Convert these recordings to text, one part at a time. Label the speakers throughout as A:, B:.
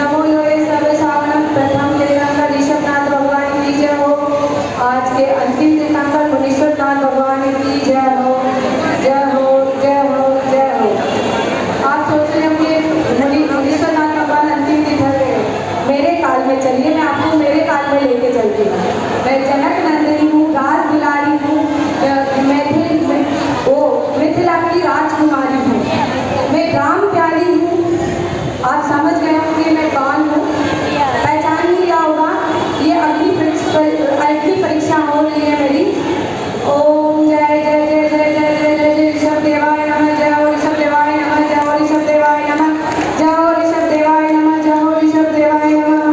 A: नमो योगे सर्वसावनम प्रथम तीर्थंकर ऋषभनाथ भगवान की जय हो। आज के अंतिम तीर्थंकर मुनीश्वरनाथ भगवान की जय हो, जय हो, जय हो, जय हो। आप सोच रहे होंगे मुनीश्वरनाथ भगवान अंतिम तीर्थंकर है, मेरे काल में चलिए, मैं आपको मेरे काल में लेके चलती हूँ। मैं जनक नंदिनी हूँ, राज दुलारी हूँ, मिथिला की राजकुमारी हूँ, मैं राम प्यारी हूँ। आप समझ गए होंगे मैं कौन हूँ, पहचान ही लिया होगा। ये अग्नि परीक्षा हो रही है मेरी। ओम जय जय जय जय जय जय जय जय ऋषभ देवाय नमः, जय हो ऋषभ देवाय नमः, जय हो ऋषभ देवाय नमः, जय हो ऋषभ देवाय नमः, जय हो ऋषभ देवाय नमः।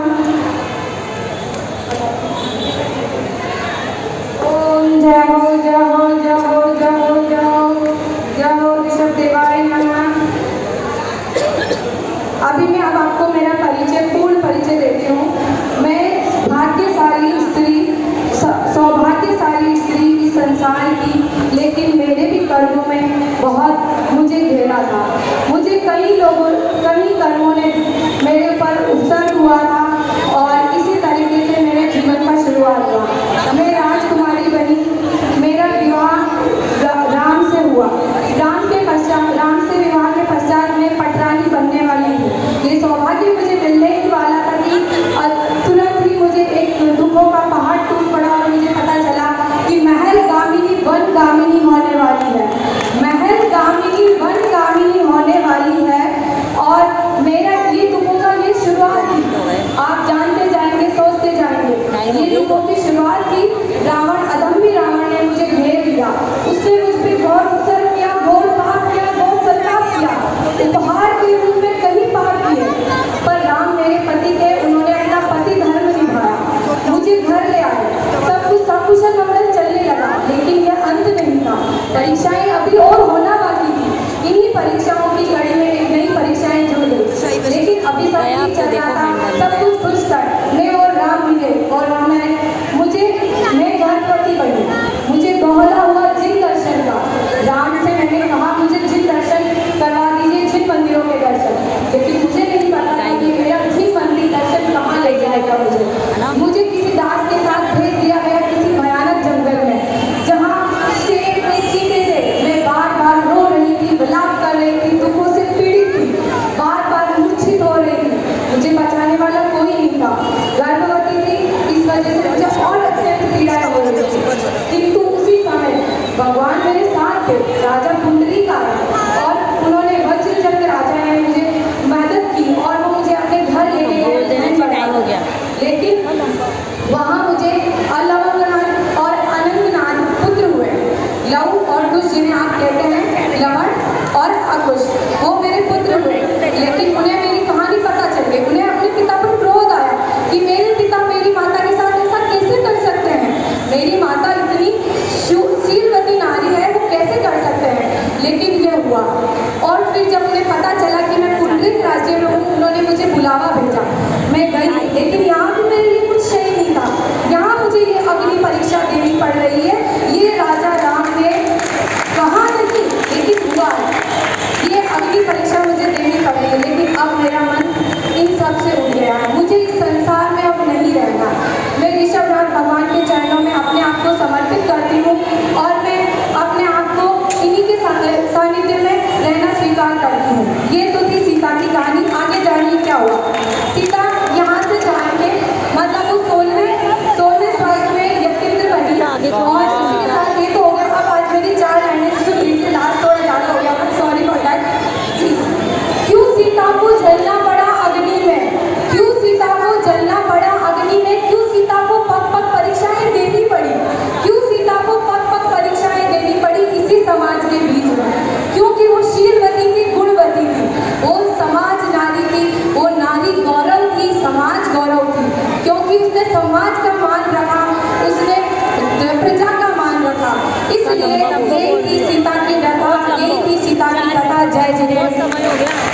A: ओम जय हो जय हो जय हो जय हो जय हो जय हो ऋषभ देवाय नमः। अभी मैं अब आपको मेरा परिचय, पूर्ण परिचय देती हूँ। मैं भाग्यशाली स्त्री, सौभाग्यशाली स्त्री इस संसार की, लेकिन मेरे भी कर्मों में बहुत मुझे घेरा था। मुझे कई कर्मों ने मेरे ऊपर उत्सर्ग हुआ था और इसी तरीके से मेरे जीवन का शुरुआत हुआ। मैं राजकुमारी बनी, मेरा विवाह राम से हुआ। राम से विवाह के पश्चात मैं पटरानी बनने वाली थी। ये सौभाग्य मुझे मिलने ही वाला था कि तुरंत ही मुझे एक दुखों का पहाड़ टूट पड़ा और मुझे पता चला कि महल गामिनी वन गामिनी होने वाली है, महल गामिनी वन गामिनी होने वाली है। और मेरा ये दुखों का ये शुरुआत थी। आप जानते जाएंगे, सोचते जाएंगे, ये दुखों की शुरुआत थी। रावण, अधम्य रावण ने मुझे घेर लिया, उसने मुझ पर घोर उत्सर्ग किया, घोर पाप किया, घोर संताप किया, उपहार के रूप में कई पाप किए। पर राम मेरे पति थे, उन्होंने अपना पति धर्म निभाया, मुझे घर ले आए, सब कुछ सकुशल मंगल चलने लगा। लेकिन यह अंत नहीं था, परीक्षाएं अभी और होना बाकी थी। इन्हीं परीक्षाओं की कड़ी में एक नई परीक्षाएं जुड़ गई, लेकिन अभी सब ठीक चल रहा था, सब कुछ खुश था। मैं और राम मिले और मैं गर्भवती बनी। मुझे दोहला हुआ जिन दर्शन का। राम से मैंने कहा मुझे जिन दर्शन करवा दीजिए, जिन मंदिरों के दर्शन, लेकिन मुझे नहीं पता था कि मेरा जिन मंदिर दर्शन कहाँ ले जाएगा। मुझे किसी दास के साथ भेज दिया गया किसी भयानक जंगल में, जहाँ शेर में चीते थे। मैं बार बार रो रही थी, विलाप कर रही थी, दुखों से पीड़ित थी, बार बार मूर्छित हो रही थी। मुझे बचाने वाला कोई नहीं था, गर्भवती थी, इस वजह से मुझे और अत्यंत पीड़ाएं हो रही थी। किंतु उसी समय भगवान मेरे साथ थे, राजा कुंडली का, और उन्होंने वज्रचंद राजा ने मुझे मदद की और वो मुझे अपने घर लेके गए। लेकिन वहाँ मुझे अलवंगनाथ और अनंतनाथ पुत्र हुए। लव और कुश, जिन्हें आप कहते हैं लवण और अकुश, वो मेरे पुत्र हुए। लेकिन उन्हें मेरी कहानी पता चल गई। उन्हें अपने पिता पर क्रोध आया कि मेरे पिता मेरी माता के साथ ऐसा कैसे कर सकते हैं, मेरी माता इतनी शीलवती नारी है, वो कैसे कर सकते हैं। लेकिन यह हुआ। और फिर जब उन्हें पता चला कि मैं पुंडरीक राज्य में हूँ, उन्होंने मुझे बुलावा भेजा। मैं गई, लेकिन यहाँ भी मेरे लिए कुछ सही नहीं था। यहाँ मुझे ये अग्नि परीक्षा देनी पड़ रही है। ये राजा राम ने कहा नहीं, लेकिन हुआ। ये अग्नि परीक्षा मुझे देनी पड़ रही है। लेकिन अब मेरा मन इन सब से उठ गया है, मुझे इस संसार में अब नहीं रहना। मैं ऋषभनाथ भगवान के चरणों में अपने आप को समर्पित करती हूँ और मैं अपने आप को इन्हीं के सानिध्य में रहना स्वीकार करती हूँ। ये तो थी सीता की कहानी। आगे जानिए क्या हुआ। सीता यहाँ से जाएंगे, मतलब वो 16वें स्वर्ग में यज्ञ बनी और इसी के साथ ये तो हो गया। अब आज मेरी 4 लाइनें सुन लीजिए, लास्ट थोड़ा ज़्यादा हो गया, सॉरी फॉर दैट। क्यों सीता को जलना पड़ा अग्नि में, क्यों सीता को जलना पड़ा अग्नि में, क्यों सीता को पग पग परीक्षाएं देनी पड़ी, क्यों सीता को पग पग परीक्षाएं देनी पड़ी इसी समाज के बीच में। क्योंकि वो शीलवती थी, गुणवती थी, वो समाज नारी थी, वो नारी गौरव थी, समाज गौरव थी। क्योंकि उसने समाज का मान रखा, उसने प्रजा का मान रखा। इसलिए यही थी सीता की कथा, यही थी सीता की कथा। जय जय।